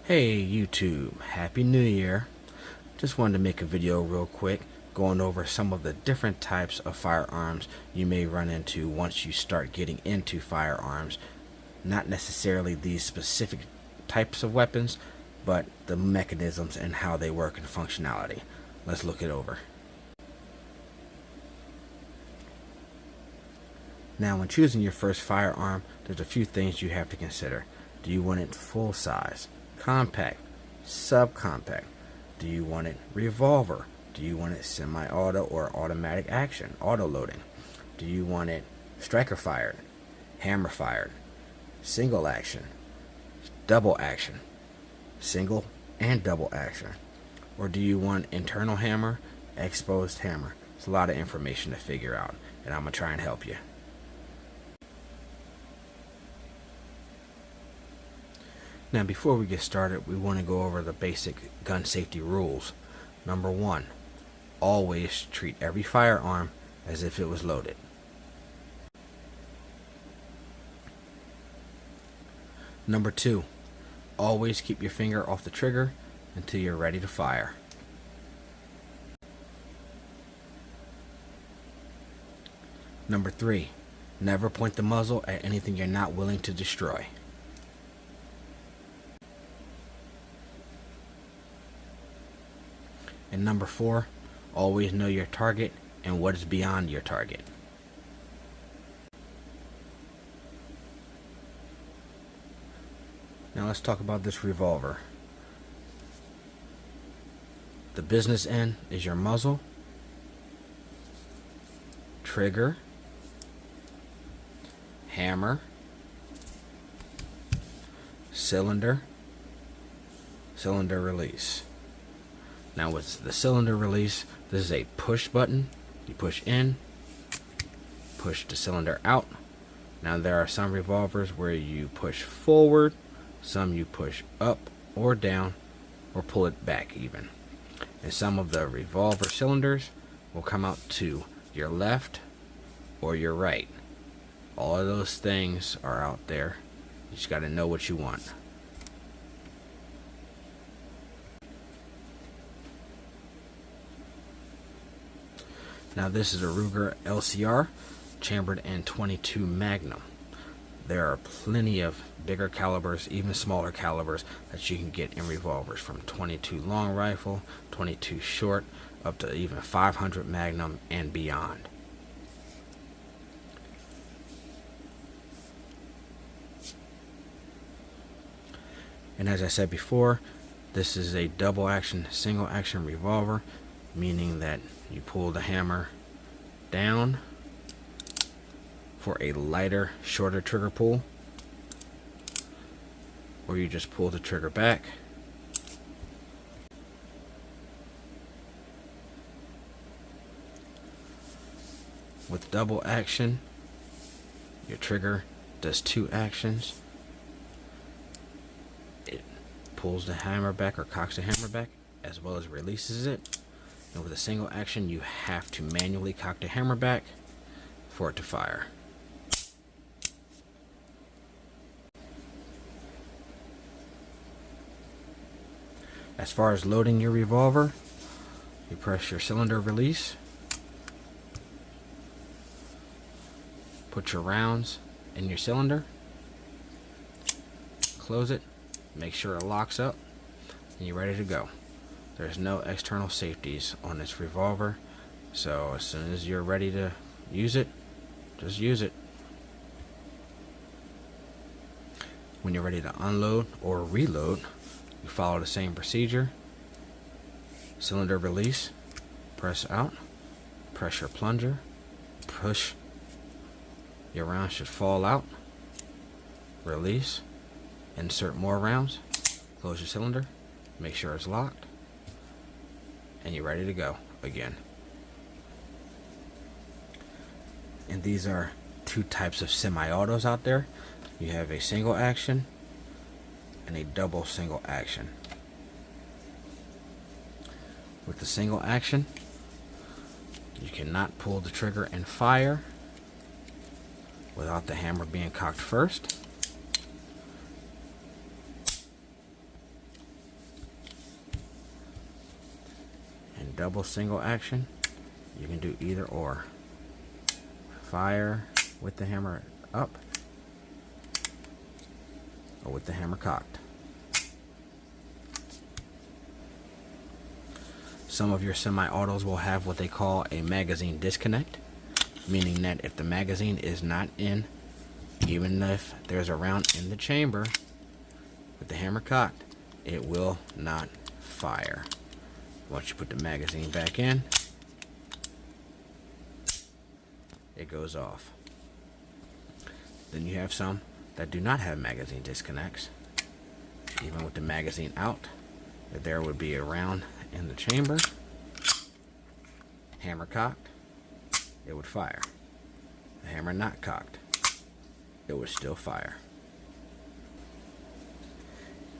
Hey YouTube, Happy New Year. Just wanted to make a video real quick going over some of the different types of firearms you may run into once you start getting into firearms. Not necessarily these specific types of weapons, but the mechanisms and how they work and functionality. Let's look it over. Now when choosing your first firearm, there's a few things you have to consider. Do you want it full size, compact, subcompact? Do you want it revolver? Do you want it semi-auto or automatic action, auto loading? Do you want it striker fired, hammer fired, single action, double action, single and double action? Or do you want internal hammer, exposed hammer? It's a lot of information to figure out, and I'm going to try and help you. Now before we get started, we want to go over the basic gun safety rules. Number 1, always treat every firearm as if it was loaded. Number 2, always keep your finger off the trigger until you're ready to fire. Number 3, never point the muzzle at anything you're not willing to destroy. And number 4, always know your target and what is beyond your target. Now let's talk about this revolver. The business end is your muzzle, trigger, hammer, cylinder, cylinder release. Now with the cylinder release, this is a push button. You push in, push the cylinder out. Now there are some revolvers where you push forward, some you push up or down or pull it back even. And some of the revolver cylinders will come out to your left or your right. All of those things are out there. You just got to know what you want. Now this is a Ruger LCR chambered in .22 Magnum. There are plenty of bigger calibers, even smaller calibers that you can get in revolvers, from .22 long rifle, .22 short, up to even 500 Magnum and beyond. And as I said before, this is a double action, single action revolver, meaning that you pull the hammer down for a lighter, shorter trigger pull, or you just pull the trigger back. With double action, your trigger does 2 actions. It pulls the hammer back or cocks the hammer back as well as releases it. And with a single action, you have to manually cock the hammer back for it to fire. As far as loading your revolver, you press your cylinder release, put your rounds in your cylinder, close it, make sure it locks up, and you're ready to go. There's no external safeties on this revolver, so as soon as you're ready to use it, just use it. When you're ready to unload or reload, you follow the same procedure. Cylinder release, press out, press your plunger, push, your round should fall out, release, insert more rounds, close your cylinder, make sure it's locked, and you're ready to go again. And these are 2 types of semi-autos out there. You have a single action and a double single action. With the single action, you cannot pull the trigger and fire without the hammer being cocked first. double single action, you can do either or. Fire with the hammer up or with the hammer cocked. Some of your semi-autos will have what they call a magazine disconnect, meaning that if the magazine is not in, even if there's a round in the chamber, with the hammer cocked, it will not fire. Once you put the magazine back in, it goes off. Then you have some that do not have magazine disconnects. Even with the magazine out, if there would be a round in the chamber, hammer cocked, it would fire. The hammer not cocked, it would still fire.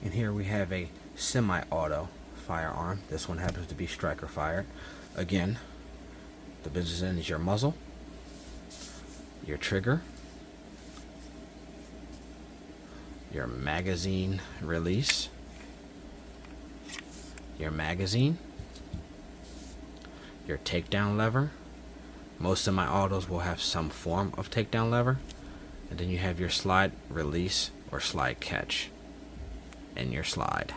And here we have a semi-auto firearm. This one happens to be striker fired. Again, the business end is your muzzle, your trigger, your magazine release, your magazine, your takedown lever. Most semi-autos will have some form of takedown lever. And then you have your slide release or slide catch and your slide.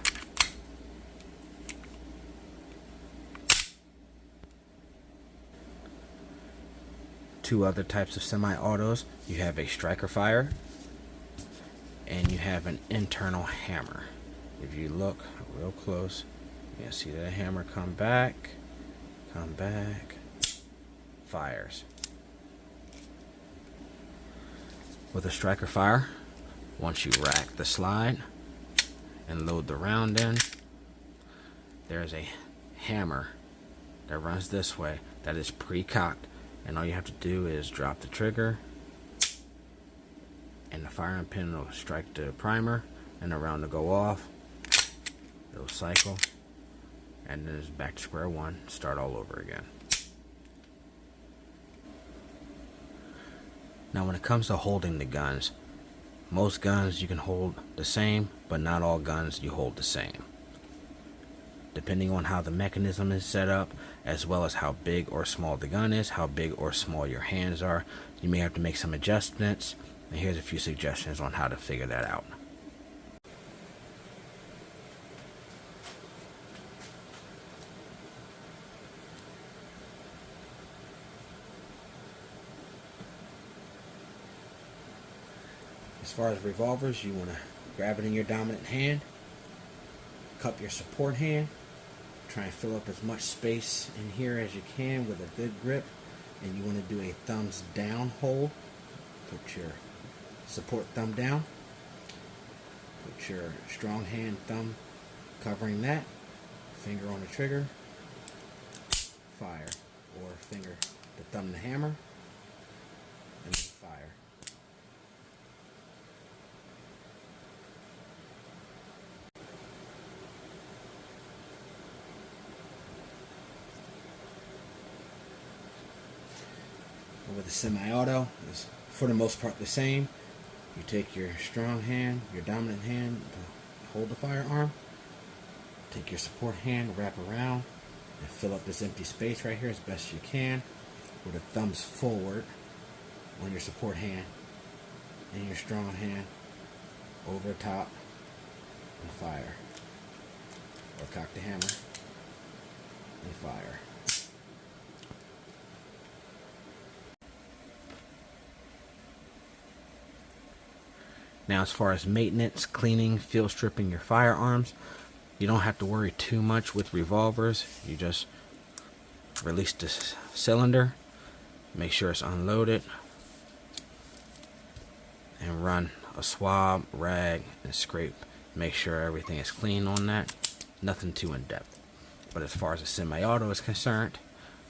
Two other types of semi-autos. You have a striker fire and you have an internal hammer. If you look real close, you can see the hammer come back, fires. With a striker fire, once you rack the slide and load the round in, there's a hammer that runs this way that is pre-cocked, and all you have to do is drop the trigger and the firing pin will strike the primer and the round will go off. It'll cycle and then it's back to square one, start all over again. Now when it comes to holding the guns, most guns you can hold the same, but not all guns you hold the same. Depending on how the mechanism is set up, as well as how big or small the gun is, how big or small your hands are, you may have to make some adjustments, and here's a few suggestions on how to figure that out. As far as revolvers, you want to grab it in your dominant hand, cup your support hand, try and fill up as much space in here as you can with a good grip, and you want to do a thumbs down hold. Put your support thumb down, put your strong hand thumb covering that, finger on the trigger, fire, or finger the thumb and the hammer, and then fire. With a semi-auto, it's for the most part the same. You take your strong hand, your dominant hand to hold the firearm, take your support hand, wrap around, and fill up this empty space right here as best you can with the thumbs forward on your support hand and your strong hand over top and fire. Or cock the hammer and fire. Now as far as maintenance, cleaning, field stripping your firearms, you don't have to worry too much with revolvers. You just release the cylinder, make sure it's unloaded, and run a swab, rag, and scrape. Make sure everything is clean on that. Nothing too in-depth. But as far as a semi-auto is concerned,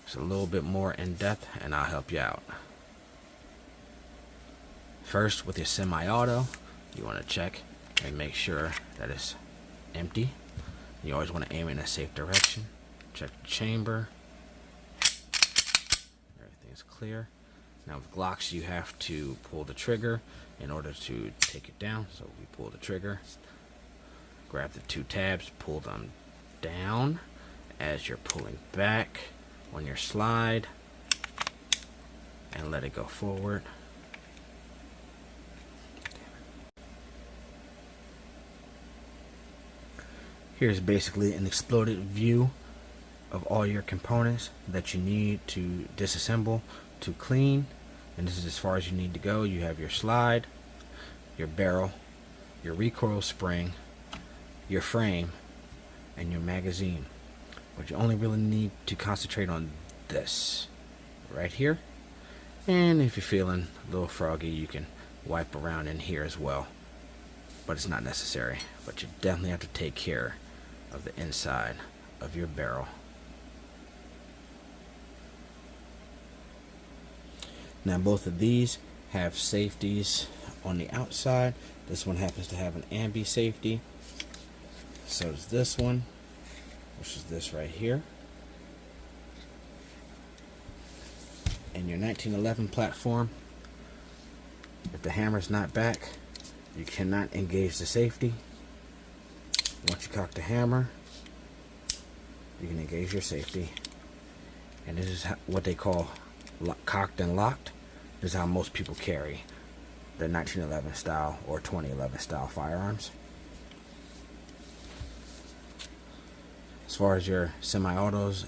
it's a little bit more in-depth, and I'll help you out. First, with your semi-auto, you want to check and make sure that it's empty. You always want to aim in a safe direction. Check the chamber. Everything's clear. Now with Glocks, you have to pull the trigger in order to take it down. So we pull the trigger, grab the two tabs, pull them down, as you're pulling back on your slide and let it go forward. Here's basically an exploded view of all your components that you need to disassemble to clean. And this is as far as you need to go. You have your slide, your barrel, your recoil spring, your frame, and your magazine. But you only really need to concentrate on this right here. And if you're feeling a little froggy, you can wipe around in here as well, but it's not necessary. But you definitely have to take care of the inside of your barrel. Now both of these have safeties on the outside. This one happens to have an ambi safety. So does this one, which is this right here. And your 1911 platform, if the hammer's not back, you cannot engage the safety. Once you cock the hammer, you can engage your safety. And this is what they call cocked and locked. This is how most people carry their 1911 style or 2011 style firearms. As far as your semi-autos,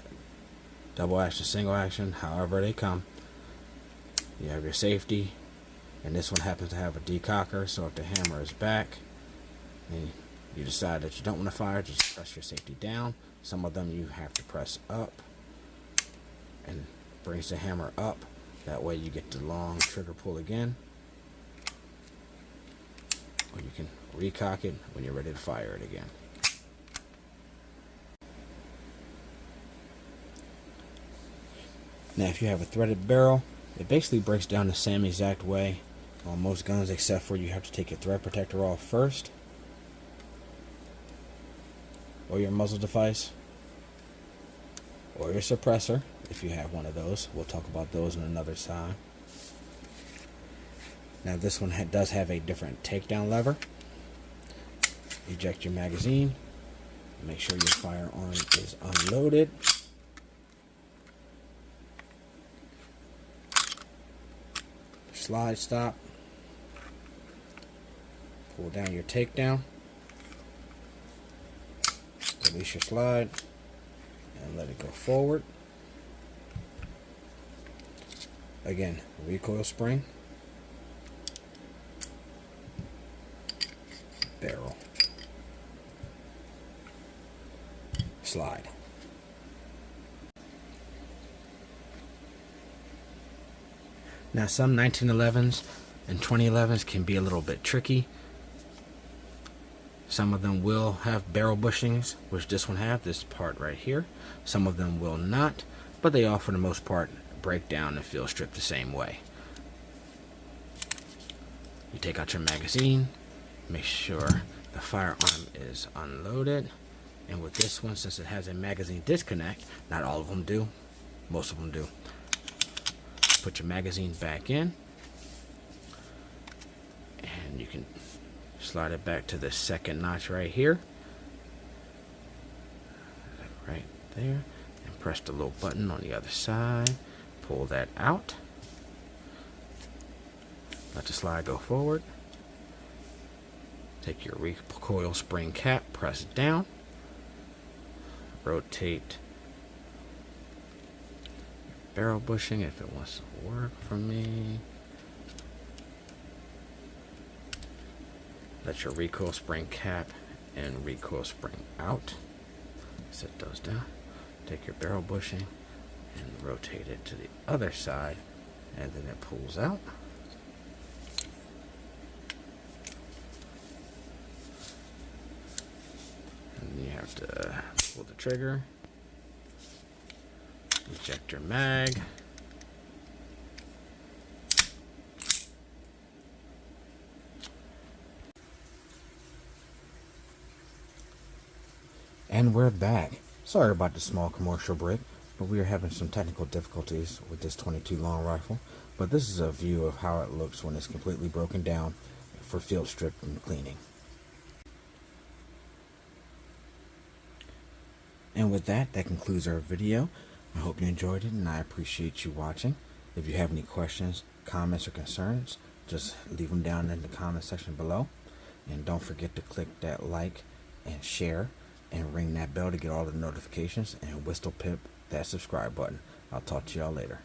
double action, single action, however they come, you have your safety, and this one happens to have a decocker, so if the hammer is back and you decide that you don't want to fire, just press your safety down. Some of them you have to press up, and brings the hammer up. That way you get the long trigger pull again. Or you can recock it when you're ready to fire it again. Now if you have a threaded barrel, it basically breaks down the same exact way on most guns, except for you have to take your thread protector off first, or your muzzle device, or your suppressor if you have one of those. We'll talk about those in another time. Now this one does have a different takedown lever. Eject your magazine. Make sure your firearm is unloaded. Slide stop. Pull down your takedown. Release your slide and let it go forward. Again, recoil spring, barrel, slide. Now some 1911s and 2011s can be a little bit tricky. Some of them will have barrel bushings, which this one have, this part right here. Some of them will not, but they all for the most part break down and feel stripped the same way. You take out your magazine, make sure the firearm is unloaded, and with this one, since it has a magazine disconnect, not all of them do, most of them do. Put your magazine back in, and you can slide it back to the second notch right here, right there, and press the little button on the other side. Pull that out. Let the slide go forward. Take your recoil spring cap, press it down, rotate barrel bushing if it wants to work for me. Let your recoil spring cap and recoil spring out. Set those down. Take your barrel bushing and rotate it to the other side, and then it pulls out. And you have to pull the trigger, eject your mag, and we're back. Sorry about the small commercial break, but we are having some technical difficulties with this 22 long rifle. But this is a view of how it looks when it's completely broken down for field strip and cleaning. And with that concludes our video. I hope you enjoyed it, and I appreciate you watching. If you have any questions, comments, or concerns, just leave them down in the comment section below. And don't forget to click that like and share and ring that bell to get all the notifications, and Whistol-Pipped that subscribe button. I'll talk to y'all later.